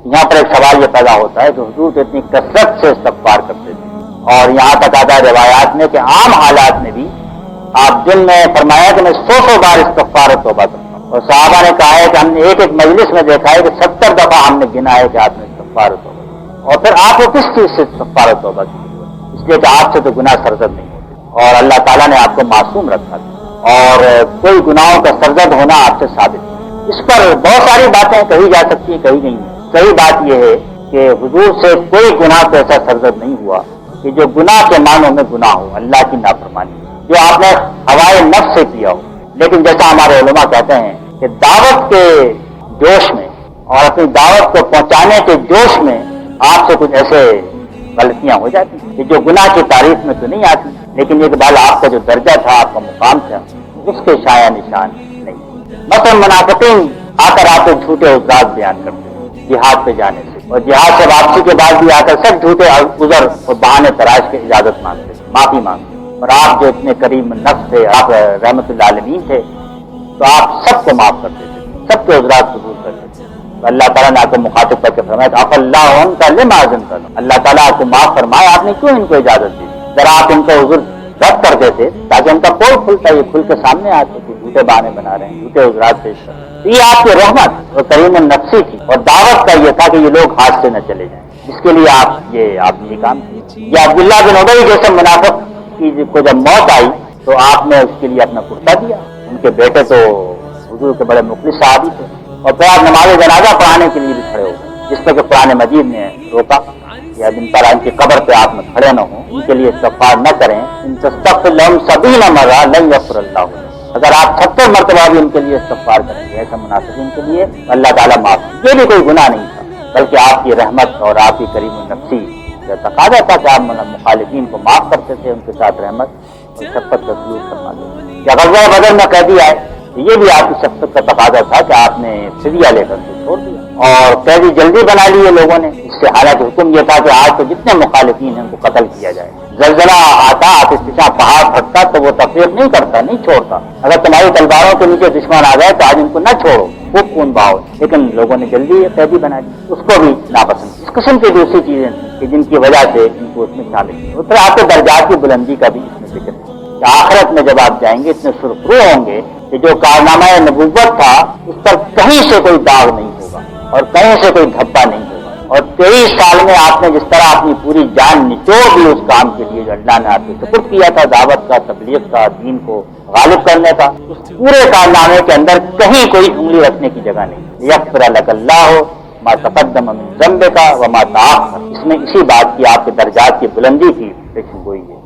یہاں پر ایک سوال یہ پیدا ہوتا ہے کہ حضور تو اتنی کثرت سے استغفار کرتے تھے، اور یہاں تک آتا ہے روایات میں کہ عام حالات میں بھی آپ دن میں فرمایا کہ میں 100 بار استغفار و توبہ کرتا ہوں، اور صحابہ نے کہا ہے کہ ہم نے ایک مجلس میں دیکھا ہے کہ 70 دفعہ ہم نے گنا ہے کہ آپ نے استغفار و توبہ کی۔ اور پھر آپ کو کس چیز سے استغفار و توبہ کی؟ اس لیے کہ آپ سے تو گناہ سرزد نہیں ہوتے، اور اللہ تعالیٰ نے آپ کو معصوم رکھا تھا، اور کوئی گناہوں کا سرزد ہونا آپ سے ثابت ہے۔ اس پر بہت ساری باتیں کہی جا سکتی ہیں، کہی نہیں ہیں۔ صحیح بات یہ ہے کہ حضور سے کوئی گناہ تو ایسا سرزد نہیں ہوا کہ جو گناہ کے معنوں میں گناہ ہو، اللہ کی نافرمانی جو آپ نے ہوائے نفس سے کیا ہو۔ لیکن جیسا ہمارے علماء کہتے ہیں کہ دعوت کے جوش میں اور اپنی دعوت کو پہنچانے کے جوش میں آپ سے کچھ ایسے غلطیاں ہو جاتی ہیں کہ جو گناہ کی تعریف میں تو نہیں آتی، لیکن یہ کہ بال آپ کا جو درجہ تھا، آپ کا مقام تھا، اس کے شایع نشان نہیں۔ مثلا منافقین آ کر آپ کو جھوٹے عذرات بیان کرتے ہیں جہاد پہ جانے سے، اور جہاد سے واپسی کے بعد بھی آ کر سب جھوٹے عذر اور بہانے تراش کے اجازت مانگتے ہیں، معافی مانگتے ہیں، اور آپ جو اتنے کریم نفس تھے، آپ رحمت اللہ عالمین تھے، تو آپ سب کو معاف کر دیتے تھے، سب کے عذرات قبول کر دیتے تھے۔ تو اللہ تعالیٰ نے آپ کو مخاطب کر کے فرمایا آپ اللہ عنک لما اذنت لهم، اللہ تعالیٰ آپ کو معاف فرمایا، آپ نے کیوں ان کو اجازت دی؟ ذرا آپ ان کو عذر رد کر دیتے تاکہ ان کا پول کھلتا، یہ کھل کے سامنے آتے کہ جھوٹے بہانے بنا رہے ہیں، جھوٹے عذرات پیش کر رہے ہیں۔ یہ آپ کی رحمت اور کریم النفسی تھی، اور دعوت کا یہ تھا کہ یہ لوگ ہاتھ سے نہ چلے جائیں، جس کے لیے آپ نے یہ کام کیا۔ یہ عبداللہ بن ابی جیسے منافق کی کو جب موت آئی تو آپ نے اس کے لیے اپنا کرتا دیا۔ ان کے بیٹے تو حضور کے بڑے مخلص صحابی تھے، اور پھر آپ نماز جنازہ پڑھانے کے لیے بھی کھڑے ہو گئے، جس پر کہ قرآن مجید نے روکا یا جن پر ان کی قبر پہ آپ میں کھڑے نہ ہوں، ان کے لیے استغفار نہ کریں، ان تستغفر لهم 70 مرہ لن یغفر اللہ لهم، اگر آپ 70 مرتبہ بھی ان کے لیے استغفار کریں گے ایسے منافقین کے لیے، اللہ تعالیٰ معاف۔ یہ بھی کوئی گناہ نہیں تھا، بلکہ آپ کی رحمت اور آپ کی کریم النفسی کا تقاضا تھا کہ آپ مخالفین کو معاف کرتے تھے، ان کے ساتھ رحمت اور شفقت کا سلوک فرماتے تھے۔ کیا غزوہ بدر میں قیدی آئے، یہ بھی آپ کی شفقت کا تقاضا تھا کہ آپ نے فدیہ لے کر کے چھوڑ دیا، اور قیدی جلدی بنا لیے لوگوں نے۔ اس سے حالانکہ حکم یہ تھا کہ آج تو جتنے مخالفین ہیں ان کو قتل کیا جائے۔ زلزلہ آتا، آتش پہاڑ پھٹتا تو وہ تفریق نہیں کرتا، نہیں چھوڑتا، اگر تمہاری تلواروں کے نیچے دشمن آ گئے تو آج ان کو نہ چھوڑو، خوب خون بہاؤ، لیکن لوگوں نے جلدی قیدی بنا دی، اس کو بھی ناپسند۔ اس قسم کی دوسری چیزیں کہ جن کی وجہ سے ان کو اس میں شامل کیا۔ پھر آپ کے درجات کی بلندی کا بھی اس میں ذکر ہے کہ آخرت میں جب آپ جائیں گے اتنے سرخرو ہوں گے کہ جو کارنامہ نبوت تھا اس پر کہیں سے کوئی داغ نہیں ہوگا اور کہیں سے کوئی دھبا نہیں ہوگا، اور 23 سال میں آپ نے جس طرح اپنی پوری جان نچوڑ دی اس کام کے لیے جو اللہ نے آپ کو سپرد کیا تھا، دعوت کا، تبلیغ کا، دین کو غالب کرنے کا، اس پورے کارنامے کے اندر کہیں کوئی انگلی رکھنے کی جگہ نہیں۔ یغفر لک اللہ ما تقدم من ذنبک وما تأخر، اس میں اسی بات کی آپ کے درجات کی بلندی کی پیشن گوئی ہے۔